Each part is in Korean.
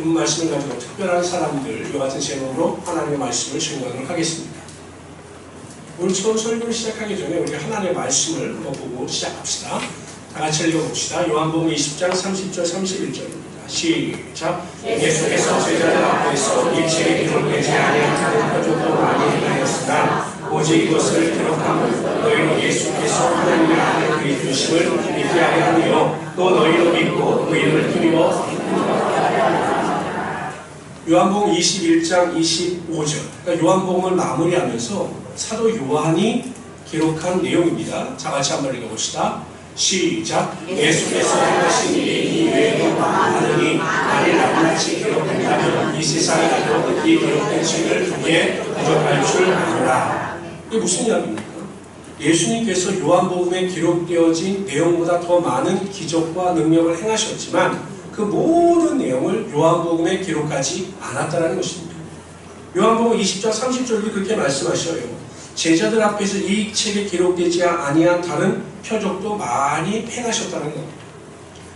본 말씀을 가지고 특별한 사람들, 이와 같은 제목으로 하나님의 말씀을 증거하도록 하겠습니다. 오늘 처음 설교를 시작하기 전에 우리가 하나님의 말씀을 한번 보고 시작합시다. 다 같이 읽어봅시다. 요한복음 20장 30절 31절입니다. 시작. 예수께서 제자들 앞에서 일체에 기록되지 아니하는 표적도 많이 행하였으나 오직 이것을 기록함은 너희로 예수께서 하나님의 아들 그리스도심을 믿게 하려 함이요 또 너희로 믿고 그 이름을 힘입어. 요한복음 21장 25절. 그러니까 요한복음을 마무리하면서 사도 요한이 기록한 내용입니다. 자, 같이 한번 읽어봅시다. 시작. 예수께서 행하신 일이 이외에도 많으니 만일 나같이 기록된다면 이 세상에도 이 기록된 책을 통해 부족할 줄 아노라. 이게 무슨 이야기입니까? 예수님께서 요한복음에 기록되어진 내용보다 더 많은 기적과 능력을 행하셨지만 그 모든 내용을 요한복음에 기록하지 않았다는 것입니다. 요한복음 20장 30절도 그렇게 말씀하셔요. 제자들 앞에서 이 책에 기록되지 아니한 다른 표적도 많이 행하셨다는 겁니다.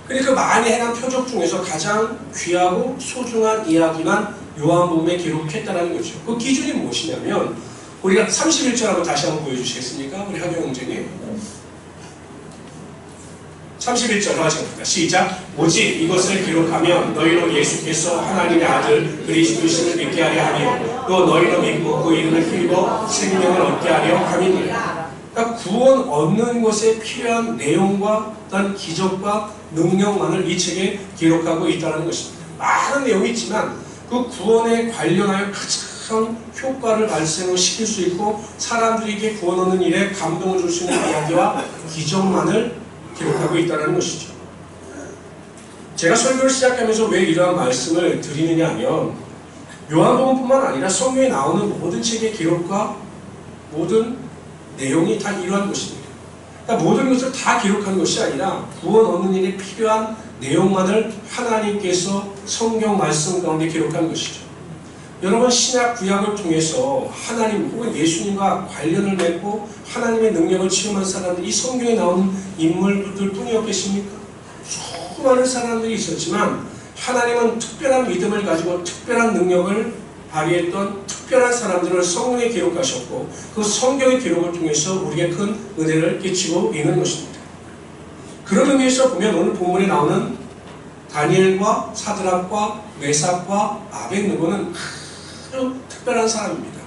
그러니까 그 많이 행한 표적 중에서 가장 귀하고 소중한 이야기만 요한복음에 기록했다는 거죠. 그 기준이 무엇이냐면 우리가 31절하고 다시 한번 보여주시겠습니까? 우리 하경 형제님. 31절 하겠습니다. 시작. 오직 이것을 기록하면 너희로 예수께서 하나님의 아들 그리스도심을 믿게 하려 하며 또 너희로 믿고 그 이름을 힘입어 생명을 얻게 하려 함이니라. 그러니까 구원 얻는 것에 필요한 내용과 어떤 기적과 능력만을 이 책에 기록하고 있다는 것입니다. 많은 내용이 있지만 그 구원에 관련하여 가장 효과를 발생시킬 수 있고 사람들에게 구원 얻는 일에 감동을 줄 수 있는 이야기와 기적만을 기록하고 있다는 것이죠. 제가 설교를 시작하면서 왜 이러한 말씀을 드리느냐 하면 요한복음뿐만 아니라 성경에 나오는 모든 책의 기록과 모든 내용이 다 이러한 것입니다. 그러니까 모든 것을 다 기록한 것이 아니라 구원 얻는 일에 필요한 내용만을 하나님께서 성경 말씀 가운데 기록한 것이죠. 여러분 신약 구약을 통해서 하나님 혹은 예수님과 관련을 맺고 하나님의 능력을 체험한 사람들이 이 성경에 나오는 인물들 뿐이었겠습니까? 수많은 사람들이 있었지만 하나님은 특별한 믿음을 가지고 특별한 능력을 발휘했던 특별한 사람들을 성경에 기록하셨고 그 성경의 기록을 통해서 우리에게 큰 은혜를 끼치고 있는 것입니다. 그런 의미에서 보면 오늘 본문에 나오는 다니엘과 사드락과 메삭과 아벳느고는 특별한 사람입니다.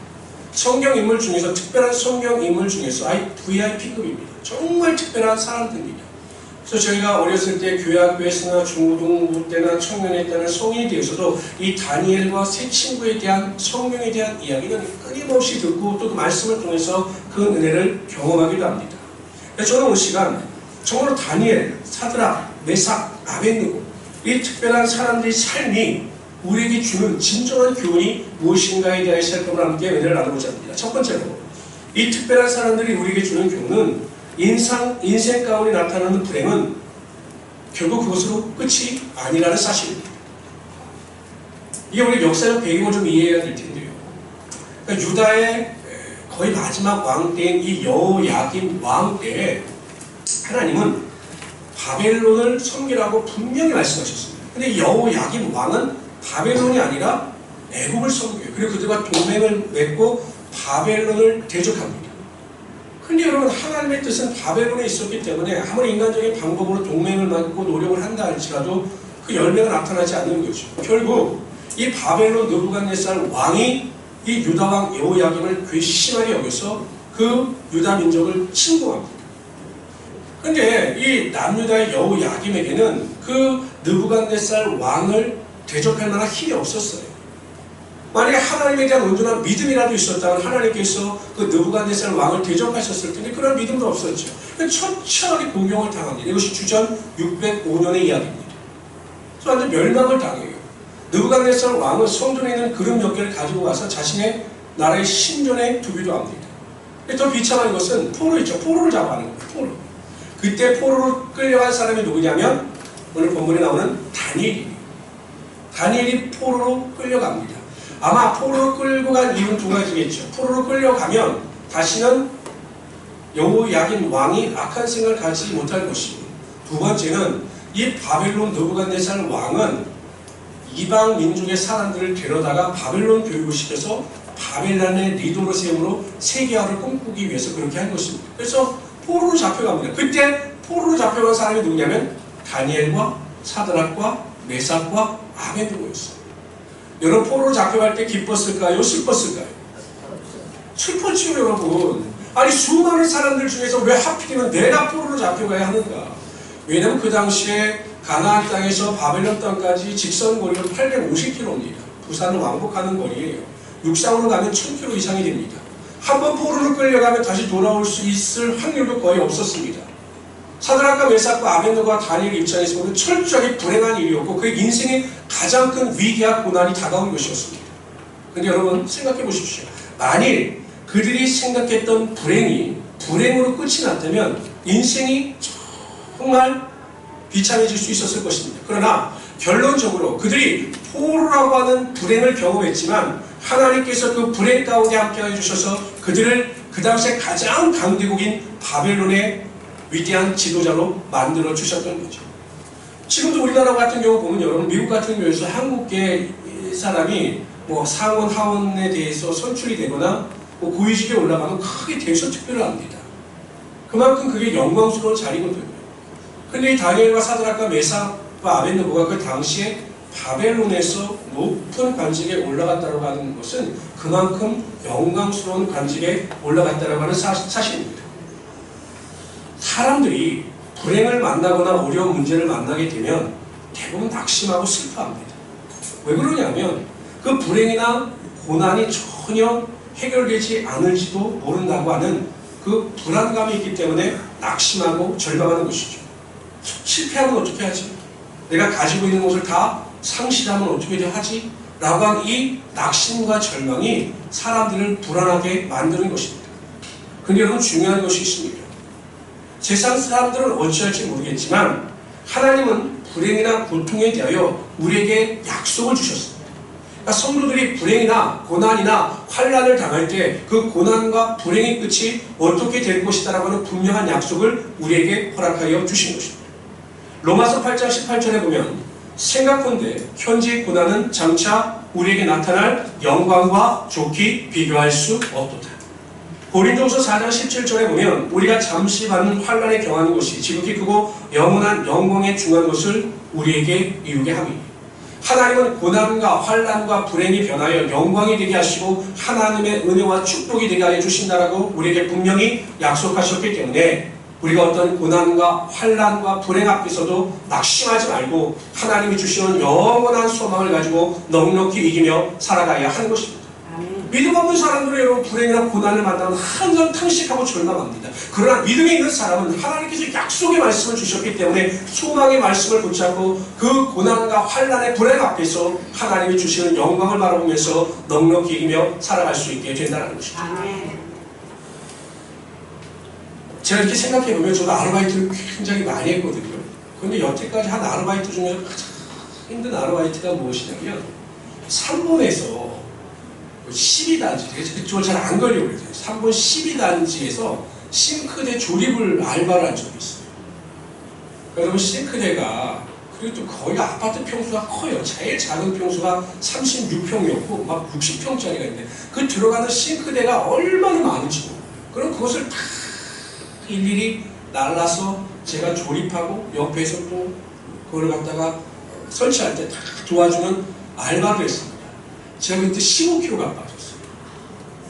성경 인물 중에서 특별한 성경 인물 중에서 VIP급입니다. 정말 특별한 사람들입니다. 그래서 저희가 어렸을 때 교회학교에서나 중고등부 때나 청년회 때나 성인이 되어서도 이 다니엘과 세 친구에 대한 성경에 대한 이야기는 끊임없이 듣고 또 그 말씀을 통해서 그 은혜를 경험하기도 합니다. 그래서 저는 오늘 시간 정말로 다니엘, 사드락, 메삭, 아벳느고 이 특별한 사람들의 삶이 우리에게 주는 진정한 교훈이 무엇인가에 대해 살펴보며 함께 은혜를 나누고자 합니다. 첫 번째로 이 특별한 사람들이 우리에게 주는 교훈은 인생 가운데 나타나는 불행은 결국 그것으로 끝이 아니라는 사실입니다. 이게 우리 역사적 배경을 좀 이해해야 될 텐데요. 그러니까 유다의 거의 마지막 왕 때인 이 여호야김 왕 때에 하나님은 바벨론을 섬기라고 분명히 말씀하셨습니다. 근데 여호야김 왕은 바벨론이 아니라 애국을 섬겨요. 그리고 그들과 동맹을 맺고 바벨론을 대적합니다. 근데 여러분 하나님의 뜻은 바벨론에 있었기 때문에 아무리 인간적인 방법으로 동맹을 맺고 노력을 한다 할지라도 그 열매가 나타나지 않는 거죠. 결국 이 바벨론 느부갓네살 왕이 이 유다왕 여호야김을 괘씸하게 여겨서 그 유다 민족을 침공합니다. 근데 이 남유다의 여호야김에게는 그 느부갓네살 왕을 대적할 만한 힘이 없었어요. 만약에 하나님에 대한 온전한 믿음이라도 있었다면 하나님께서 그 느부갓네살 왕을 대적하셨을 텐데 그런 믿음도 없었죠. 처참하게 공경을 당합니다. 이것이 주전 605년의 이야기입니다. 그래서 완전 멸망을 당해요. 느부갓네살 왕은 성전에 있는 그릇 몇 개를 가지고 와서 자신의 나라의 신전에 두기도 합니다. 더 비참한 것은 포로 있죠. 포로를 잡아가는 거예요. 포로. 그때 포로로 끌려간 사람이 누구냐면 오늘 본문에 나오는 다니엘입니다. 다니엘이 포로로 끌려갑니다. 아마 포로로 끌고 간 이유는 두 가지겠죠. 포로로 끌려가면 다시는 여호야김 왕이 악한 생각을 가지지 못할 것이고 두 번째는 이 바벨론 느부갓네살 왕은 이방 민족의 사람들을 데려다가 바벨론 교육을 시켜서 바벨론의 리더로 세움으로 세계화를 꿈꾸기 위해서 그렇게 한 것입니다. 그래서 포로로 잡혀갑니다. 그때 포로로 잡혀간 사람이 누구냐면 다니엘과 사드락과 메삭과 아벤느고였어요. 여러분 포로로 잡혀갈 때 기뻤을까요? 슬펐을까요? 슬펐지요 여러분. 아니 수많은 사람들 중에서 왜 하필이면 내가 포로로 잡혀가야 하는가? 왜냐면 그 당시에 가나안 땅에서 바벨론 땅까지 직선 거리가 850km입니다. 부산을 왕복하는 거리예요. 육상으로 가면 1000km 이상이 됩니다. 한번 포로로 끌려가면 다시 돌아올 수 있을 확률도 거의 없었습니다. 사드락과 메삭과 아벤느고와 다니엘 입장에서 보면 철저하게 불행한 일이었고 그 인생의 가장 큰 위기와 고난이 다가온 것이었습니다. 그런데 여러분 생각해 보십시오. 만일 그들이 생각했던 불행이 불행으로 끝이 났다면 인생이 정말 비참해질 수 있었을 것입니다. 그러나 결론적으로 그들이 포로라고 하는 불행을 경험했지만 하나님께서 그 불행 가운데 함께해 주셔서 그들을 그 당시에 가장 강대국인 바벨론의 위대한 지도자로 만들어 주셨던 거죠. 지금도 우리나라 같은 경우 보면 여러분 미국 같은 경우에서 한국계 사람이 뭐 상원 하원에 대해서 선출이 되거나 뭐 고위직에 올라가면 크게 대서 투표를 합니다. 그만큼 그게 영광스러운 자리거든요. 근데 이 다니엘과 사드락과 메삭과 아벤느고가 그 당시에 바벨론에서 높은 관직에 올라갔다고 하는 것은 그만큼 영광스러운 관직에 올라갔다고 하는 사실입니다. 사람들이 불행을 만나거나 어려운 문제를 만나게 되면 대부분 낙심하고 슬퍼합니다. 왜 그러냐면 그 불행이나 고난이 전혀 해결되지 않을지도 모른다고 하는 그 불안감이 있기 때문에 낙심하고 절망하는 것이죠. 실패하면 어떻게 하지? 내가 가지고 있는 것을 다 상실하면 어떻게 하지? 라고 한 이 낙심과 절망이 사람들을 불안하게 만드는 것입니다. 근데 여러분 중요한 것이 있습니다. 세상 사람들은 어찌할지 모르겠지만 하나님은 불행이나 고통에 대하여 우리에게 약속을 주셨습니다. 그러니까 성도들이 불행이나 고난이나 환난을 당할 때 그 고난과 불행의 끝이 어떻게 될 것이다라고 하는 분명한 약속을 우리에게 허락하여 주신 것입니다. 로마서 8장 18절에 보면 생각컨대 현재의 고난은 장차 우리에게 나타날 영광과 좋게 비교할 수 없도다. 고린도후서 4장 17절에 보면 우리가 잠시 받는 환난에 경하는 것이 지극히 크고 영원한 영광에 중한 것을 우리에게 이루게 함이니 하나님은 고난과 환난과 불행이 변하여 영광이 되게 하시고 하나님의 은혜와 축복이 되게 하여 주신다라고 우리에게 분명히 약속하셨기 때문에 우리가 어떤 고난과 환난과 불행 앞에서도 낙심하지 말고 하나님이 주시는 영원한 소망을 가지고 넉넉히 이기며 살아가야 하는 것입니다. 믿음 없는 사람들은 여러분 불행이나 고난을 만나면 항상 탄식하고 절망합니다. 그러나 믿음이 있는 사람은 하나님께서 약속의 말씀을 주셨기 때문에 소망의 말씀을 붙잡고 그 고난과 환난의 불행 앞에서 하나님이 주시는 영광을 바라보면서 넉넉히 이기며 살아갈 수 있게 된다는 것입니다. 제가 이렇게 생각해보면 저도 아르바이트를 굉장히 많이 했거든요. 그런데 여태까지 한 아르바이트 중에서 가장 힘든 아르바이트가 무엇이냐면 3번에서 12단지, 그쪽을 잘 안 걸려고 그래요. 3번 12단지에서 싱크대 조립을 알바를 한 적이 있어요. 여러분 싱크대가 그리고 또 거의 아파트 평수가 커요. 제일 작은 평수가 36평이었고 막 60평짜리가 있는데 그 들어가는 싱크대가 얼마나 많은지 몰라요. 그럼 그것을 다 일일이 날라서 제가 조립하고 옆에서 또 그걸 갖다가 설치할 때 다 도와주는 알바를 했습니다. 제가 그때 15kg가 빠졌어요.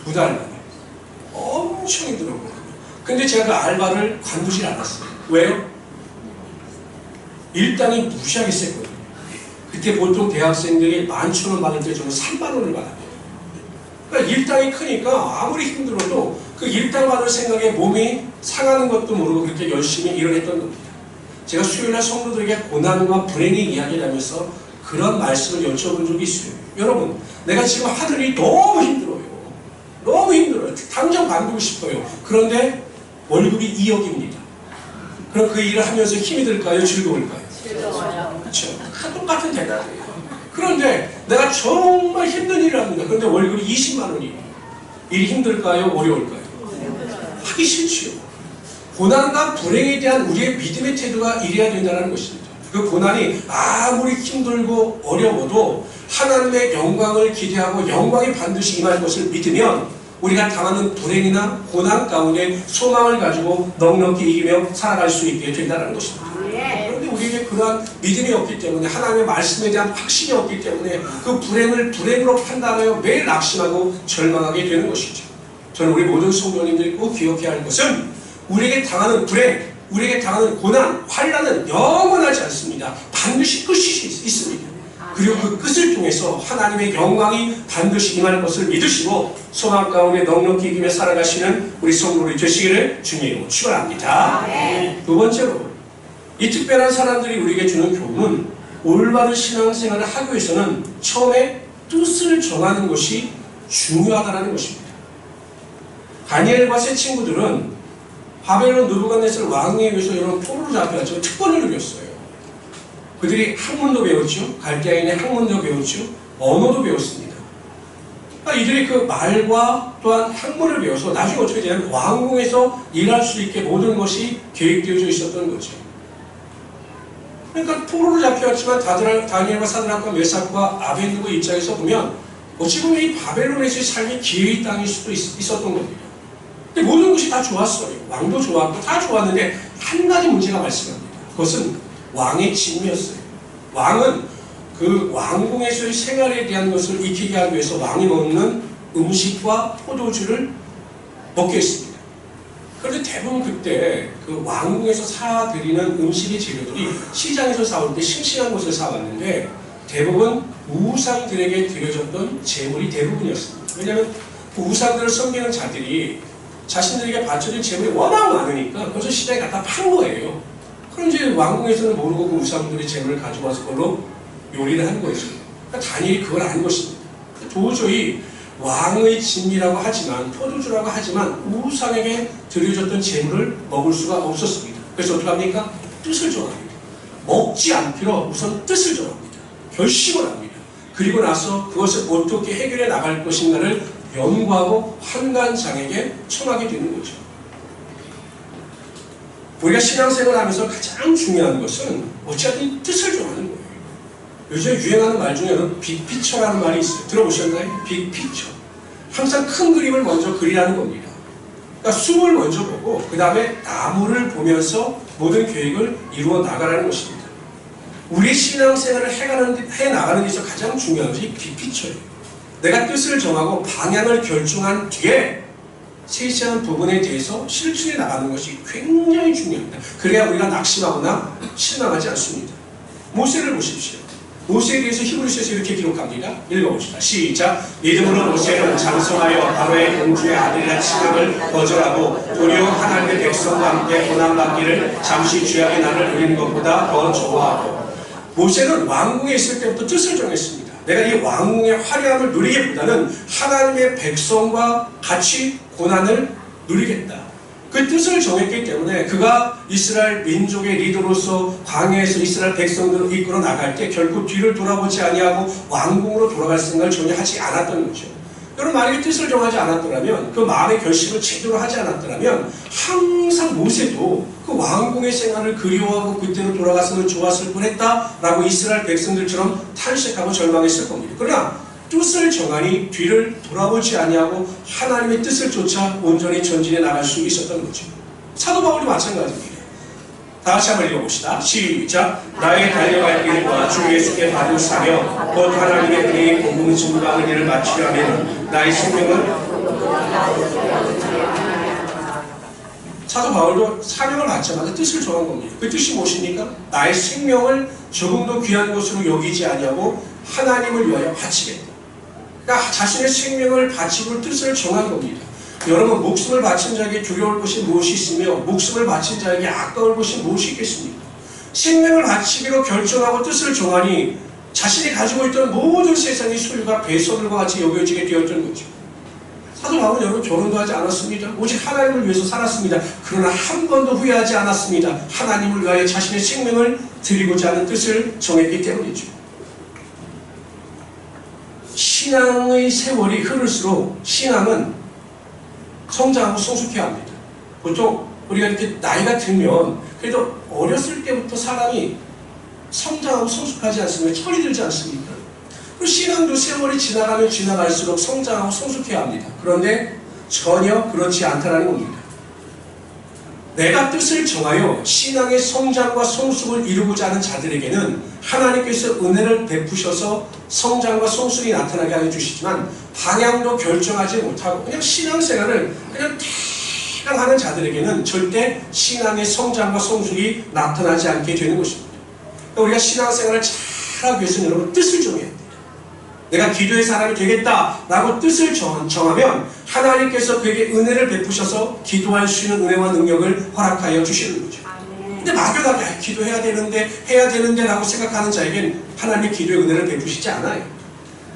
2달 만에. 엄청 힘들었거든요. 근데 제가 그 알바를 관두질 않았어요. 왜요? 일당이 무시하게 셌거든요. 그때 보통 대학생들이 11,000원 받을 때 저는 3만원을 받아요. 그러니까 일당이 크니까 아무리 힘들어도 그 일당 받을 생각에 몸이 상하는 것도 모르고 그렇게 열심히 일을 했던 겁니다. 제가 수요일날 성도들에게 고난과 불행의 이야기를 하면서 그런 말씀을 여쭤본 적이 있어요. 여러분, 내가 지금 하는 일이 너무 힘들어요. 너무 힘들어요. 당장 관두고 싶어요. 그런데 월급이 2억입니다. 그럼 그 일을 하면서 힘이 들까요? 즐거울까요? 즐거워요. 그렇죠. 똑같은 대가예요. 그런데 내가 정말 힘든 일을 합니다. 그런데 월급이 20만 원이에요. 일이 힘들까요? 어려울까요? 하기 싫지요. 고난과 불행에 대한 우리의 믿음의 태도가 이래야 된다는 것입니다. 그 그 고난이 아무리 힘들고 어려워도 하나님의 영광을 기대하고 영광이 반드시 임할 것을 믿으면 우리가 당하는 불행이나 고난 가운데 소망을 가지고 넉넉히 이기며 살아갈 수 있게 된다는 것입니다. 그런데 우리에게 그러한 믿음이 없기 때문에, 하나님의 말씀에 대한 확신이 없기 때문에 그 불행을 불행으로 판단하여 매일 낙심하고 절망하게 되는 것이죠. 저는 우리 모든 성도님들이 꼭 기억해야 할 것은 우리에게 당하는 불행, 우리에게 당하는 고난, 환난은 영원하지 않습니다. 반드시 끝이 있습니다. 그리고 그 끝을 통해서 하나님의 영광이 반드시 임할 것을 믿으시고 소망 가운데 넉넉히 이기며 살아가시는 우리 성도들이 되시기를 주님으로 축원합니다. 두 번째로, 이 특별한 사람들이 우리에게 주는 교훈은 올바른 신앙생활을 하기 위해서는 처음에 뜻을 정하는 것이 중요하다는 것입니다. 다니엘과 세 친구들은 바벨론 느부갓네살 왕에 의해서 이런 포로로 잡혀가지고 특권을 누렸어요. 그들이 학문도 배웠죠. 갈대아인의 학문도 배웠죠. 언어도 배웠습니다. 그러니까 이들이 그 말과 또한 학문을 배워서 나중에 어떻게 되냐면 왕궁에서 일할 수 있게 모든 것이 계획되어져 있었던 거죠. 그러니까 포로로 잡혀왔지만 다니엘과 사드락과 메삭과 아벤누고 입장에서 보면 어찌 보면 이 바벨론에서의 삶이 기회의 땅일 수도 있었던 겁니다. 근데 모든 것이 다 좋았어요. 왕도 좋았고 다 좋았는데 한 가지 문제가 발생합니다. 그것은 왕의 짐이었어요. 왕은 그 왕궁에서의 생활에 대한 것을 익히게 하기 위해서 왕이 먹는 음식과 포도주를 먹게 했습니다. 그런데 대부분 그때 그 왕궁에서 사들이는 음식의 재료들이 시장에서 사올 때 싱싱한 것을 사왔는데 대부분 우상들에게 드려졌던 재물이 대부분이었습니다. 왜냐하면 그 우상들을 섬기는 자들이 자신들에게 바쳐진 재물이 워낙 많으니까 그것을 시장에 갖다 판 거예요. 그럼 이제 왕궁에서는 모르고 그 우상들의 재물을 가지고 와서 그걸로 요리를 한 거죠. 그러니까 다니엘이 그걸 안 것입니다. 도저히 왕의 진미라고 하지만, 포도주라고 하지만 우상에게 드려졌던 재물을 먹을 수가 없었습니다. 그래서 어떻게 합니까? 뜻을 정합니다. 먹지 않기로 우선 뜻을 정합니다. 결심을 합니다. 그리고 나서 그것을 어떻게 해결해 나갈 것인가를 연구하고 환관장에게 청하게 되는 거죠. 우리가 신앙생활을 하면서 가장 중요한 것은 어찌하든 뜻을 정하는 거예요. 요즘 유행하는 말 중에 빅피처라는 말이 있어요. 들어보셨나요? 빅피처. 항상 큰 그림을 먼저 그리라는 겁니다. 그러니까 숲을 먼저 보고 그 다음에 나무를 보면서 모든 계획을 이루어 나가라는 것입니다. 우리 신앙생활을 해나가는 데 있어서 가장 중요한 것이 빅피처예요. 내가 뜻을 정하고 방향을 결정한 뒤에 세세한 부분에 대해서 실천해 나가는 것이 굉장히 중요합니다. 그래야 우리가 낙심하거나 실망하지 않습니다. 모세를 보십시오. 모세에 대해서 히브리서에서 이렇게 기록합니다. 읽어봅시다. 시작. 믿음으로 모세는 장성하여 바로의 공주의 아들이라 칭함을 거절하고 도리어 하나님의 백성과 함께 고난받기를 잠시 죄악의 날을 누리는 것보다 더 좋아하고. 모세는 왕궁에 있을 때부터 뜻을 정했습니다. 내가 이 왕궁의 화려함을 누리기보다는 하나님의 백성과 같이 고난을 누리겠다. 그 뜻을 정했기 때문에 그가 이스라엘 민족의 리더로서 광야에서 이스라엘 백성들을 이끌어 나갈 때 결국 뒤를 돌아보지 아니하고 왕궁으로 돌아갈 생각을 전혀 하지 않았던 거죠. 여러분, 만약에 뜻을 정하지 않았더라면, 그 마음의 결심을 제대로 하지 않았더라면 항상 모세도 그 왕궁의 생활을 그리워하고 그때로 돌아갔으면 좋았을 뻔했다라고 이스라엘 백성들처럼 탄식하고 절망했을 겁니다. 그러나 뜻을 정하니 뒤를 돌아보지 아니하고 하나님의 뜻을 쫓아 온전히 전진해 나갈 수 있었던 거죠. 사도 바울도 마찬가지입니다. 다 같이 한번 읽어봅시다. 시작. 나의 달려갈 길과 주 예수께 바르사며 곧 하나님의 은혜의 복음 증거하는 일을 마치려면 나의 생명을. 사도 바울도 사명을 받자마자 뜻을 정한 겁니다. 그 뜻이 무엇입니까? 나의 생명을 조금도 귀한 것으로 여기지 아니하고 하나님을 위하여 바치겠다. 그러니까 자신의 생명을 바치고 뜻을 정한 겁니다. 여러분, 목숨을 바친 자에게 두려울 것이 무엇이 있으며 목숨을 바친 자에게 아까울 것이 무엇이 있겠습니까? 생명을 바치기로 결정하고 뜻을 정하니 자신이 가지고 있던 모든 세상의 소유가 배설물과 같이 여겨지게 되었던 거죠. 사도 바울은 여러분 결혼도 하지 않았습니다. 오직 하나님을 위해서 살았습니다. 그러나 한 번도 후회하지 않았습니다. 하나님을 위하여 자신의 생명을 드리고자 하는 뜻을 정했기 때문이죠. 신앙의 세월이 흐를수록 신앙은 성장하고 성숙해야 합니다. 보통 우리가 이렇게 나이가 들면 그래도 어렸을 때부터 사람이 성장하고 성숙하지 않습니까? 철이 들지 않습니까? 신앙도 세월이 지나가면 지나갈수록 성장하고 성숙해야 합니다. 그런데 전혀 그렇지 않다는 겁니다. 내가 뜻을 정하여 신앙의 성장과 성숙을 이루고자 하는 자들에게는 하나님께서 은혜를 베푸셔서 성장과 성숙이 나타나게 해주시지만 방향도 결정하지 못하고 그냥 신앙생활을 그냥 대강 하는 자들에게는 절대 신앙의 성장과 성숙이 나타나지 않게 되는 것입니다. 그러니까 우리가 신앙생활을 잘하기 위해서는 여러분 뜻을 정해야 돼요. 내가 기도의 사람이 되겠다라고 뜻을 정하면 하나님께서 그에게 은혜를 베푸셔서 기도할 수 있는 은혜와 능력을 허락하여 주시는 거죠. 근데 막연하게 기도해야 되는데 해야 되는데 라고 생각하는 자에겐 하나님의 기도의 은혜를 베푸시지 않아요.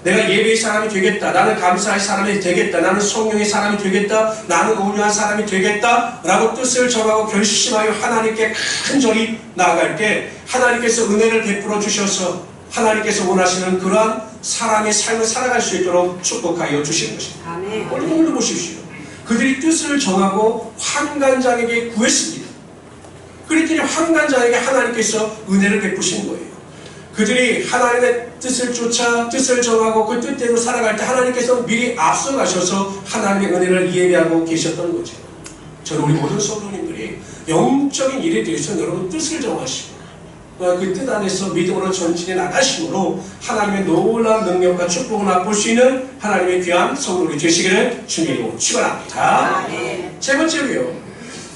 내가 예배의 사람이 되겠다, 나는 감사의 사람이 되겠다, 나는 성령의 사람이 되겠다, 나는 온유한 사람이 되겠다 라고 뜻을 정하고 결심하여 하나님께 간절히 나아갈 때 하나님께서 은혜를 베풀어 주셔서 하나님께서 원하시는 그러한 사람의 삶을 살아갈 수 있도록 축복하여 주시는 것입니다. 오늘도 보십시오. 그들이 뜻을 정하고 환관장에게 구했습니다. 그랬더니 환관장에게 하나님께서 은혜를 베푸신 거예요. 그들이 하나님의 뜻을 쫓아 뜻을 정하고 그 뜻대로 살아갈 때 하나님께서 미리 앞서가셔서 하나님의 은혜를 예배하고 계셨던 거죠. 저는 우리 모든 성도님들이 영적인 일에 대해서 여러분 뜻을 정하시고 그 뜻 안에서 믿음으로 전진해 나가심으로 하나님의 놀라운 능력과 축복을 맛볼 수 있는 하나님의 귀한 성도들이 되시기를 주님으로 축원합니다. 세 번째로요.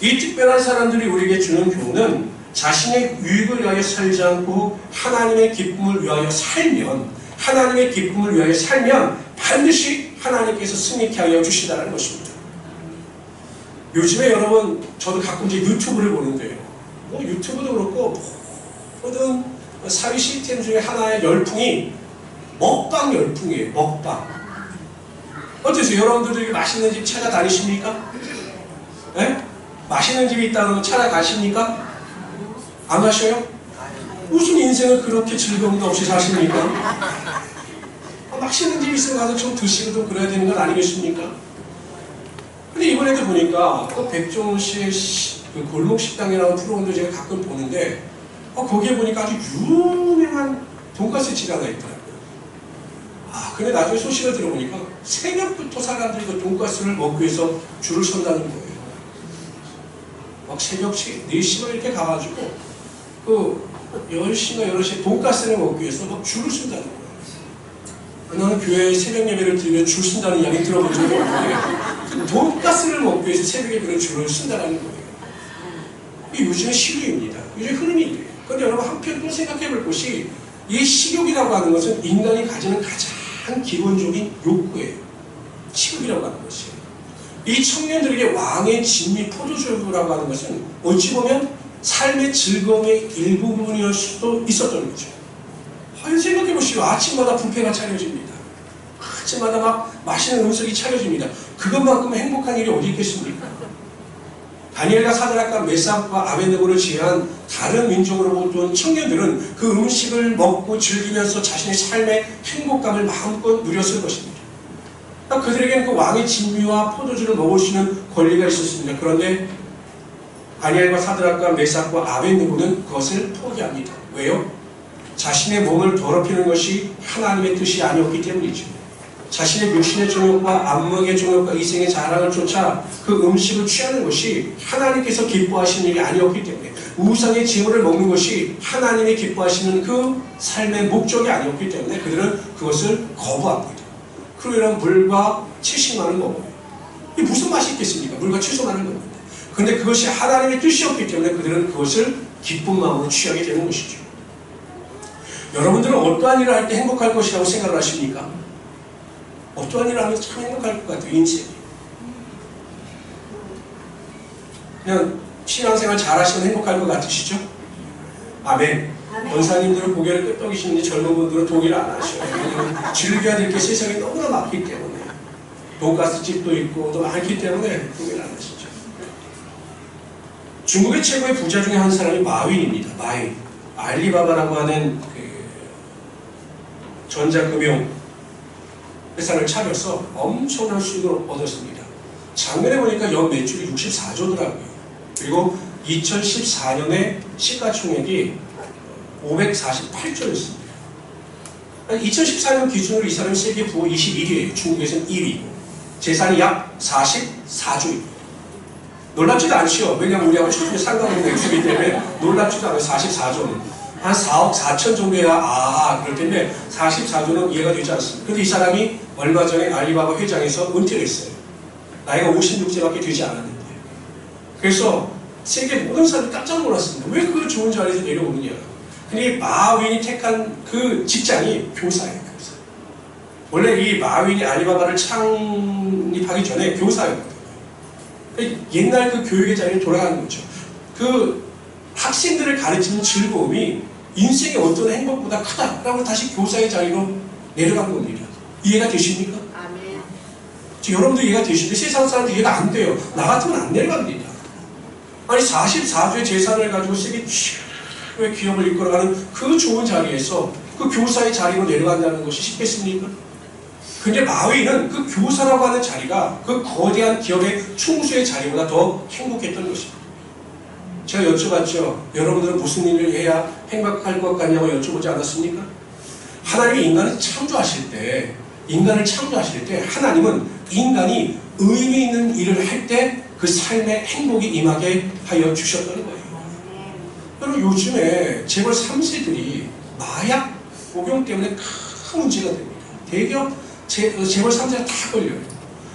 이 특별한 사람들이 우리에게 주는 교훈은 자신의 유익을 위하여 살지 않고 하나님의 기쁨을 위하여 살면 반드시 하나님께서 승리케 하여 주시다는 것입니다. 요즘에 여러분 저도 가끔 이제 유튜브를 보는데요. 뭐 유튜브도 그렇고 모든 사회 시스템 중에 하나의 열풍이 먹방 열풍이에요. 먹방. 어떠세요? 여러분들도 맛있는 집 찾아다니십니까? 네? 맛있는 집이 있다는 거 찾아가십니까? 안 가셔요? 무슨 인생을 그렇게 즐거움도 없이 사십니까? 맛있는 집이 있으면 가서 좀 드시고 좀 그래야 되는 건 아니겠습니까? 근데 이번에도 보니까 또 백종원 씨의 그 골목 식당이라는 프로그램도 제가 가끔 보는데 거기에 보니까 아주 유명한 돈가스 집이 하나 있더라고요. 근데 나중에 소식을 들어보니까 새벽부터 사람들이 그 돈가스를 먹기 위해서 줄을 선다는 거예요. 막 새벽 4시간 이렇게 가가지고 그 10시나 11시에 돈가스를 먹기 위해서 막 줄을 쓴다는 거예요. 나는 교회에 새벽 예배를 드리면 줄 쓴다는 이야기 들어본 적이 없는데 돈가스를 먹기 위해서 새벽에 그런 줄을 쓴다는 거예요. 이게 요즘의 시류입니다. 요즘 흐름이 돼요. 그런데 여러분 한편 또 생각해 볼 것이 이 식욕이라고 하는 것은 인간이 가지는 가장 기본적인 욕구예요. 식욕이라고 하는 것이. 이 청년들에게 왕의 진미 포도주라고 하는 것은 어찌 보면 삶의 즐거움의 일부분이었을 수도 있었던 거죠. 생각해 보시오. 아침마다 뷔페가 차려집니다. 아침마다 막 맛있는 음식이 차려집니다. 그것만큼 행복한 일이 어디 있겠습니까? 다니엘과 사드락과 메삭과 아벤느고를 제외한 다른 민족으로부터 온 청년들은 그 음식을 먹고 즐기면서 자신의 삶의 행복감을 마음껏 누렸을 것입니다. 그들에게는 그 왕의 진미와 포도주를 먹을 수 있는 권리가 있었습니다. 그런데 다니엘과 사드락과 메삭과 아벤느고는 그것을 포기합니다. 왜요? 자신의 몸을 더럽히는 것이 하나님의 뜻이 아니었기 때문이죠. 자신의 육신의 정욕과 안목의 정욕과 이생의 자랑을 쫓아 그 음식을 취하는 것이 하나님께서 기뻐하시는 일이 아니었기 때문에 우상의 제물을 먹는 것이 하나님이 기뻐하시는 그 삶의 목적이 아니었기 때문에 그들은 그것을 거부합니다. 그러면 물과 채식만을 먹어요. 이게 무슨 맛이 있겠습니까? 물과 채소만을 먹는데. 그런데 그것이 하나님의 뜻이었기 때문에 그들은 그것을 기쁜 마음으로 취하게 되는 것이죠. 여러분들은 어떠한 일을 할 때 행복할 것이라고 생각을 하십니까? 어떠한 일을 하면 참 행복할 것 같아요, 인생이. 그냥 신앙생활 잘 하시면 행복할 것 같으시죠? 아멘. 권사님들은 고개를 끄덕이시는데 젊은 분들은 동의를 안 하셔요. 즐겨야 될 게 세상에 너무나 많기 때문에. 돈가스 집도 있고 또 많기 때문에 동의를 안 하시죠. 중국의 최고의 부자 중에 한 사람이 마윈입니다. 마윈. 알리바바라고 하는 그 전자금융 회사를 차려서 엄청난 수익을 얻었습니다. 작년에 보니까 연 매출이 64조더라고요. 그리고 2014년에 시가총액이 548조였습니다. 2014년 기준으로 이 사람이 세계 부호 21위에요. 중국에서는 2위고 재산이 약 44조입니다. 놀랍지도 않죠. 왜냐하면 우리하고 전혀 상관없는 액수이기 때문에 놀랍지도 않아요. 44조는 한 4억 4천 정도야 그럴 텐데 44조는 이해가 되지 않습니다. 그런데 이 사람이 얼마 전에 알리바바 회장에서 은퇴를 했어요. 나이가 56세밖에 되지 않았는데. 그래서 세계 모든 사람들이 깜짝 놀랐습니다. 왜 그 좋은 자리에서 내려오느냐. 근데 마윈이 택한 그 직장이 교사예요. 교사. 원래 이 마윈이 알리바바를 창립하기 전에 교사였거든요. 옛날 그 교육의 자리에 돌아가는 거죠. 그 학생들을 가르치는 즐거움이 인생의 어떤 행복보다 크다라고 다시 교사의 자리로 내려간 겁니다. 이해가 되십니까? 아멘. 여러분도 이해가 되시는데 세상 사람들 이해가 안 돼요. 나 같으면 안 내려갑니다. 아니 44조의 재산을 가지고 세계 최고의 기업을 이끌어가는 그 좋은 자리에서 그 교사의 자리로 내려간다는 것이 쉽겠습니까? 근데 마윈은 그 교사라고 하는 자리가 그 거대한 기업의 총수의 자리보다 더 행복했던 것입니다. 제가 여쭤봤죠. 여러분들은 무슨 일을 해야 행복할 것 같냐고 여쭤보지 않았습니까? 하나님이 인간을 창조하실 때 하나님은 인간이 의미 있는 일을 할 때 그 삶에 행복이 임하게 하여 주셨다는 거예요. 여러분 요즘에 재벌 3세들이 마약 복용 때문에 큰 문제가 됩니다. 대기업 재벌 3세가 다 걸려요.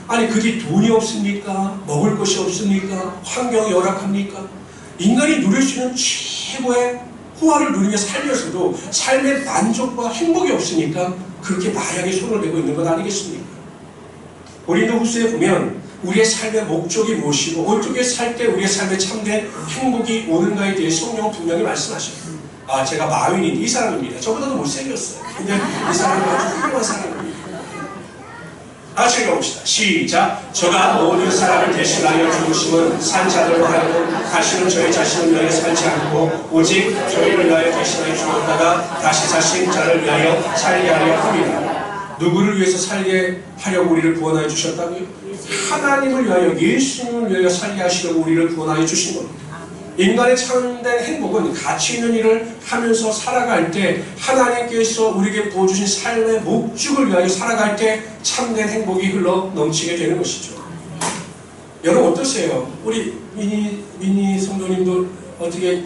아니 그게 돈이 없습니까? 먹을 것이 없습니까? 환경이 열악합니까? 인간이 누릴 수 있는 최고의 호화를 누리며 살면서도 삶의 만족과 행복이 없으니까 그렇게 마약에 손을 대고 있는 건 아니겠습니까? 고린도후서에 보면 우리의 삶의 목적이 무엇이고 어떻게 살 때 우리의 삶에 참된 행복이 오는가에 대해 성경은 분명히 말씀하셔요. 제가 마윈인 이 사람입니다. 저보다도 못생겼어요. 근데 이 사람은 아주 훌륭한 사람입니다. 같이 읽어봅시다. 시작. 저가 모든 사람을 대신하여 죽으심은 산 자들로 하여금 다시는 저희 자신을 위하여 살지 않고 오직 저희를 위하여 대신하여 죽었다가 다시 사신 자를 위하여 살게 하려 합니다. 누구를 위해서 살게 하려고 우리를 구원하여 주셨다고요? 하나님을 위하여, 예수님을 위하여 살게 하시려고 우리를 구원하여 주신 겁니다. 인간의 참된 행복은 가치 있는 일을 하면서 살아갈 때 하나님께서 우리에게 부어주신 삶의 목적을 위하여 살아갈 때 참된 행복이 흘러 넘치게 되는 것이죠. 여러분 어떠세요? 우리 미니 성도님도 어떻게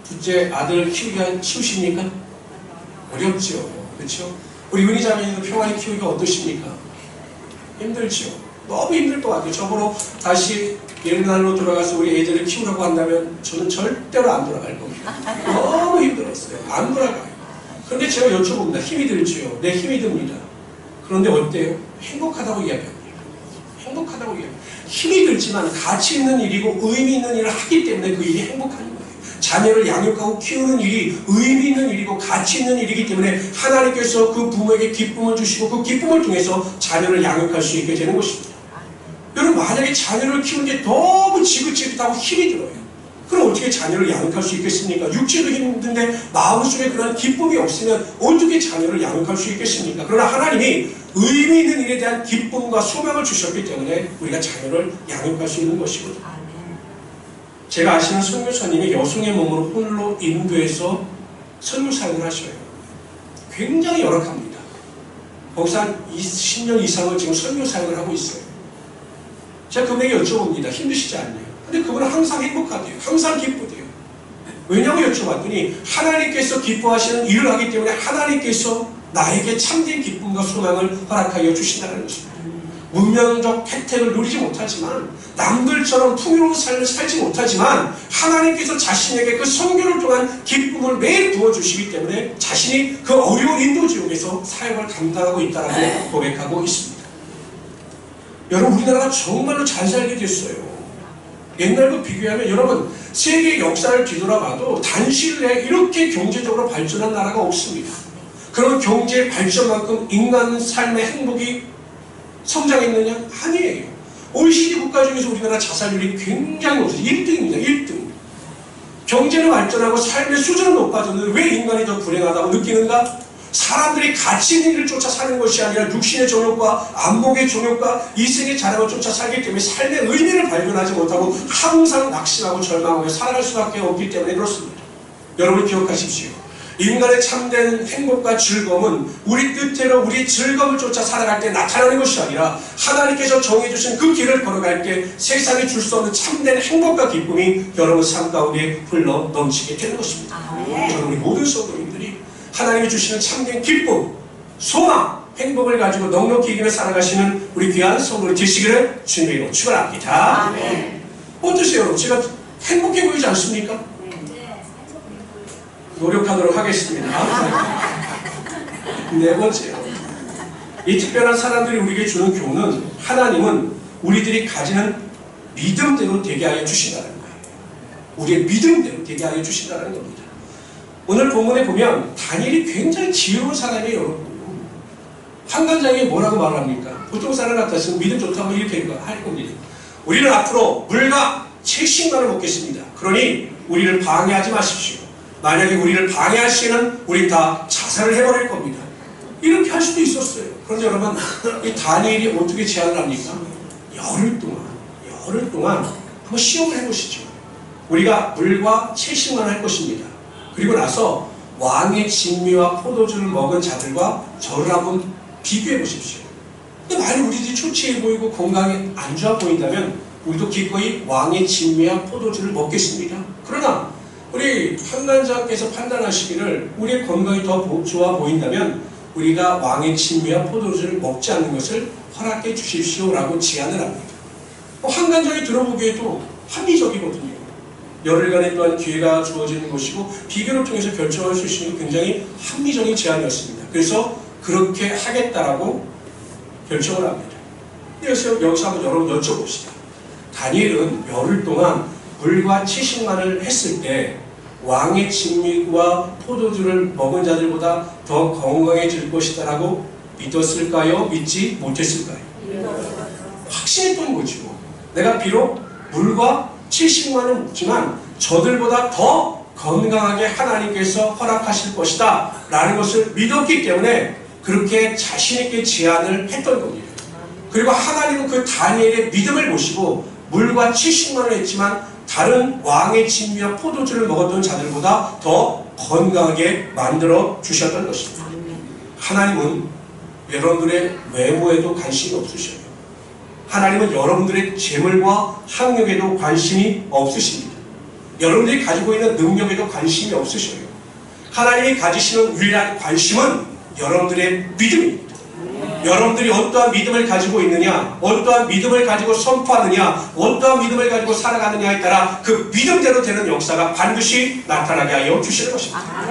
둘째 아들 키우십니까? 어렵죠. 그렇죠? 우리 은희 자매님도 평안히 키우기가 어떠십니까? 힘들죠. 너무 힘들 것 같아요. 저보러 다시 옛날로 돌아가서 우리 애들을 키우라고 한다면 저는 절대로 안 돌아갈 겁니다. 너무 힘들었어요. 안 돌아가요. 그런데 제가 여쭤봅니다. 힘이 들지요? 네, 힘이 듭니다. 그런데 어때요? 행복하다고 이야기합니다. 행복하다고 이야기합니다. 힘이 들지만 가치 있는 일이고 의미 있는 일을 하기 때문에 그 일이 행복한 거예요. 자녀를 양육하고 키우는 일이 의미 있는 일이고 가치 있는 일이기 때문에 하나님께서 그 부모에게 기쁨을 주시고 그 기쁨을 통해서 자녀를 양육할 수 있게 되는 것입니다. 여러분 만약에 자녀를 키우는 게 너무 지긋지긋하고 힘이 들어요. 그럼 어떻게 자녀를 양육할 수 있겠습니까? 육체도 힘든데 마음속에 그런 기쁨이 없으면 어떻게 자녀를 양육할 수 있겠습니까? 그러나 하나님이 의미 있는 일에 대한 기쁨과 소망을 주셨기 때문에 우리가 자녀를 양육할 수 있는 것이거든요. 제가 아시는 선교사님이 여성의 몸으로 홀로 인도에서 선교 사역을 하셔요. 굉장히 열악합니다. 거기서 한 20년 이상을 지금 선교 사역을 하고 있어요. 제가 그분에게 여쭤봅니다. 힘드시지 않냐요? 근데 그분은 항상 행복하대요. 항상 기쁘대요. 왜냐고 여쭤봤더니 하나님께서 기뻐하시는 일을 하기 때문에 하나님께서 나에게 참된 기쁨과 소망을 허락하여 주신다는 것입니다. 문명적 혜택을 누리지 못하지만 남들처럼 풍요로운 삶을 살지 못하지만 하나님께서 자신에게 그 선교를 통한 기쁨을 매일 부어주시기 때문에 자신이 그 어려운 인도 지역에서 사역을 감당하고 있다고 고백하고 있습니다. 여러분 우리나라가 정말로 잘 살게 됐어요. 옛날과 비교하면 여러분 세계 역사를 뒤돌아봐도 단시일 내에 이렇게 경제적으로 발전한 나라가 없습니다. 그런 경제 발전만큼 인간 삶의 행복이 성장했느냐? 아니에요. OECD 국가 중에서 우리나라 자살률이 굉장히 높아요. 1등입니다. 1등. 경제는 발전하고 삶의 수준은 높아졌는데 왜 인간이 더 불행하다고 느끼는가? 사람들이 가치 있는 일을 쫓아 사는 것이 아니라 육신의 정욕과 안목의 정욕과 이생의 자랑을 쫓아 살기 때문에 삶의 의미를 발견하지 못하고 항상 낙심하고 절망하며 살아갈 수밖에 없기 때문에 그렇습니다. 여러분 기억하십시오. 인간의 참된 행복과 즐거움은 우리 뜻대로 우리 즐거움을 쫓아 살아갈 때 나타나는 것이 아니라 하나님께서 정해주신 그 길을 걸어갈 때 세상이 줄 수 없는 참된 행복과 기쁨이 여러분 삶 가운데 흘러 넘치게 되는 것입니다. 저는 우리 모든 성도님들이 하나님이 주시는 참된 기쁨, 소망, 행복을 가지고 넉넉히 이기며 살아가시는 우리 귀한 성도들 되시기를 주님으로 축원합니다. 어떠세요 여러분? 제가 행복해 보이지 않습니까? 노력하도록 하겠습니다. 네 번째요. 이 특별한 사람들이 우리에게 주는 교훈은 하나님은 우리들이 가지는 믿음대로 되게 하여 주신다는 거예요. 우리의 믿음대로 되게 하여 주신다는 겁니다. 오늘 본문에 보면 다니엘이 굉장히 지혜로운 사람이에요. 여러분. 환관장이 뭐라고 말합니까? 보통 사람 같았으면 믿음 좋다고 이렇게 할 겁니다. 우리는 앞으로 물과 채식만을 먹겠습니다. 그러니 우리를 방해하지 마십시오. 만약에 우리를 방해하시면 우리 다 자살을 해버릴 겁니다. 이렇게 할 수도 있었어요. 그런데 여러분, 이 다니엘이 어떻게 제안을 합니까? 열흘 동안 한번 시험을 해보시죠. 우리가 물과 채식만 할 것입니다. 그리고 나서 왕의 진미와 포도주를 먹은 자들과 저를 한번 비교해 보십시오. 근데 만약 우리들이 초췌해 보이고 건강에 안 좋아 보인다면 우리도 기꺼이 왕의 진미와 포도주를 먹겠습니다. 그러나 우리 판단자께서 판단하시기를 우리의 건강이 더 좋아 보인다면 우리가 왕의 진미와 포도주를 먹지 않는 것을 허락해 주십시오라고 제안을 합니다. 환관장이 들어보기에도 합리적이거든요. 열흘간의 또한 기회가 주어지는 것이고 비교를 통해서 결정할 수 있는 굉장히 합리적인 제안이었습니다. 그래서 그렇게 하겠다라고 결정을 합니다. 그래서 여기서 한번 여러분 여쭤봅시다. 다니엘은 열흘 동안 물과 채식만을 했을 때 왕의 진미와 포도주를 먹은 자들보다 더 건강해질 것이다 라고 믿었을까요? 믿지 못했을까요? 확신했던 거죠. 내가 비록 물과 채식만을 먹지만 저들보다 더 건강하게 하나님께서 허락하실 것이다 라는 것을 믿었기 때문에 그렇게 자신있게 제안을 했던 겁니다. 그리고 하나님은 그 다니엘의 믿음을 보시고 물과 채식만을 했지만 다른 왕의 진미와 포도주를 먹었던 자들보다 더 건강하게 만들어 주셨던 것입니다. 하나님은 여러분들의 외모에도 관심이 없으셔요. 하나님은 여러분들의 재물과 학력에도 관심이 없으십니다. 여러분들이 가지고 있는 능력에도 관심이 없으셔요. 하나님이 가지시는 유일한 관심은 여러분들의 믿음입니다. 여러분들이 어떠한 믿음을 가지고 있느냐, 어떠한 믿음을 가지고 선포하느냐, 어떠한 믿음을 가지고 살아가느냐에 따라 그 믿음대로 되는 역사가 반드시 나타나게 하여 주시는 것입니다.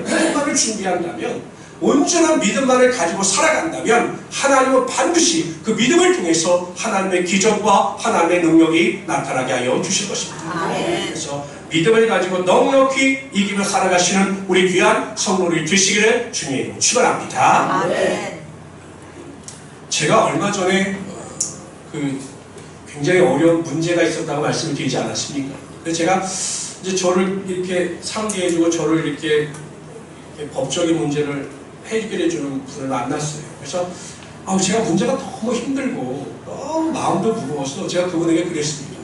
믿음만을 준비한다면, 온전한 믿음만을 가지고 살아간다면 하나님은 반드시 그 믿음을 통해서 하나님의 기적과 하나님의 능력이 나타나게 하여 주실 것입니다. 그래서 믿음을 가지고 넉넉히 이기며 살아가시는 우리 귀한 성도들이 되시기를 주님으로 축원합니다. 제가 얼마 전에 굉장히 어려운 문제가 있었다고 말씀을 드리지 않았습니까? 그래서 제가 이제 저를 이렇게 상대해주고 저를 이렇게 법적인 문제를 해결해주는 분을 만났어요. 그래서 제가 문제가 너무 힘들고 너무 마음도 무거워서 제가 그분에게 그랬습니다.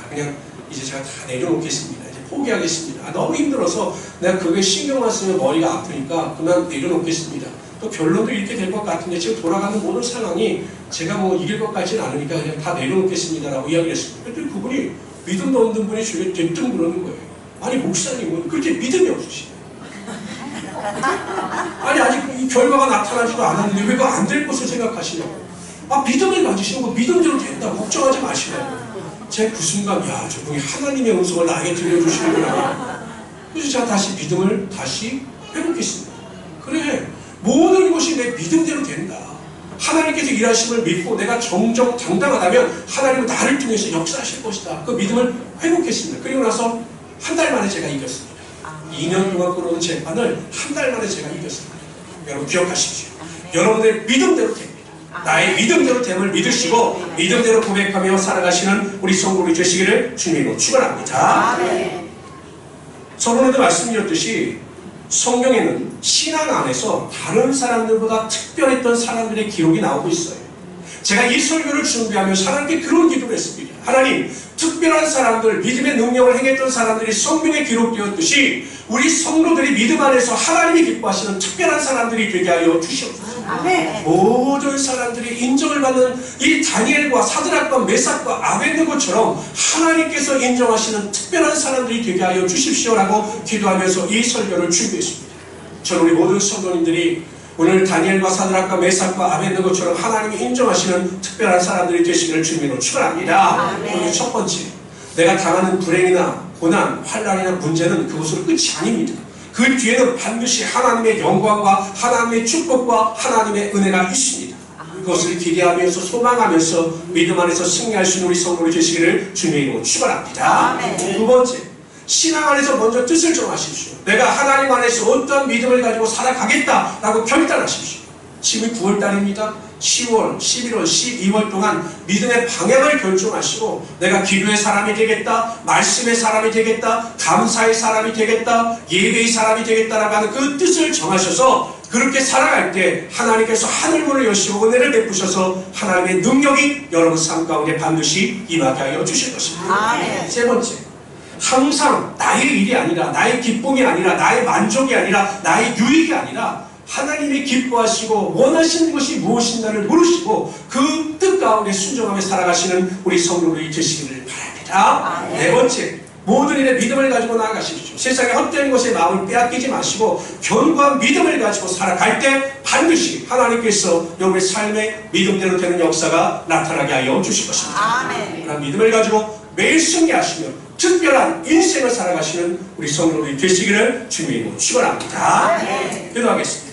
그냥 이제 제가 다 내려놓겠습니다. 이제 포기하겠습니다. 너무 힘들어서 내가 그게 신경만 쓰면 머리가 아프니까 그냥 내려놓겠습니다. 또 결론도 이렇게 될 것 같은데 지금 돌아가는 모든 상황이 제가 뭐 이길 것 같지는 않으니까 그냥 다 내려놓겠습니다라고 이야기를 했습니다. 그랬더니 그분이 믿음도 없는 분이 주위에 대뜸 그러는 거예요. 아니 목사님은 그렇게 믿음이 없으시네. 아니 아직 이 결과가 나타나지도 않았는데 왜 그거 안 될 것을 생각하시냐고. 믿음을 가지시고 그 믿음대로 된다. 걱정하지 마시라고. 제가 그 순간 저분이 하나님의 음성을 나에게 들려주시는구나. 그래서 제가 다시 믿음을 다시 회복했습니다. 그래, 모든 것이 내 믿음대로 된다. 하나님께서 일하심을 믿고 내가 정정당당하다면 하나님은 나를 통해서 역사하실 것이다. 그 믿음을 회복했습니다. 그리고 나서 한 달 만에 제가 이겼습니다. 2년 동안 끌어오는 재판을 한 달 만에 제가 이겼습니다. 여러분 기억하십시오. 여러분들의 믿음대로 됩니다. 나의 믿음대로 됨을 믿으시고 믿음대로 고백하며 살아가시는 우리 성도들이 되시기를 주님으로 축원합니다. 저번에도 말씀드렸듯이 성경에는 신앙 안에서 다른 사람들보다 특별했던 사람들의 기록이 나오고 있어요. 제가 이 설교를 준비하면서 하나님께 그런 기도를 했습니다. 하나님, 특별한 사람들, 믿음의 능력을 행했던 사람들이 성경에 기록되었듯이 우리 성도들이 믿음 안에서 하나님이 기뻐하시는 특별한 사람들이 되게 하여 주시옵소서. 모든 사람들이 인정을 받는 이 다니엘과 사드락과 메삭과 아벳느고처럼 하나님께서 인정하시는 특별한 사람들이 되게 하여 주십시오라고 기도하면서 이 설교를 준비했습니다. 저는 우리 모든 성도님들이 오늘 다니엘과 사드락과 메삭과 아벳느고처럼 하나님이 인정하시는 특별한 사람들이 되시기를 주님으로 축원합니다. 그리고 첫 번째, 내가 당하는 불행이나 고난, 환난이나 문제는 그것으로 끝이 아닙니다. 그 뒤에는 반드시 하나님의 영광과 하나님의 축복과 하나님의 은혜가 있습니다. 그것을 기대하면서 소망하면서 믿음 안에서 승리할 수 있는 우리 성도들이 되시기를 주님으로 축원합니다. 두 번째, 신앙 안에서 먼저 뜻을 정하십시오. 내가 하나님 안에서 어떤 믿음을 가지고 살아가겠다라고 결단하십시오. 지금 9월달입니다. 10월, 11월, 12월 동안 믿음의 방향을 결정하시고 내가 기도의 사람이 되겠다, 말씀의 사람이 되겠다, 감사의 사람이 되겠다, 예배의 사람이 되겠다라고 하는 그 뜻을 정하셔서 그렇게 살아갈 때 하나님께서 하늘문을 여시고 은혜를 베푸셔서 하나님의 능력이 여러분 삶 가운데 반드시 임하게 하여 주실 것입니다. 세 번째, 항상 나의 일이 아니라, 나의 기쁨이 아니라, 나의 만족이 아니라, 나의 유익이 아니라 하나님이 기뻐하시고 원하시는 것이 무엇인가를 모르시고 그 뜻 가운데 순종하며 살아가시는 우리 성도들이 되시기를 바랍니다. 네 번째, 모든 일에 믿음을 가지고 나아가십시오. 세상에 헛되는 것에 마음을 빼앗기지 마시고 견고한 믿음을 가지고 살아갈 때 반드시 하나님께서 여러분의 삶에 믿음대로 되는 역사가 나타나게 하여 주실 것입니다. 그런 믿음을 가지고 매일 승리하시며 특별한 인생을 살아가시는 우리 성도들이 되시기를 주님으로 축원합니다. 기도하겠습니다.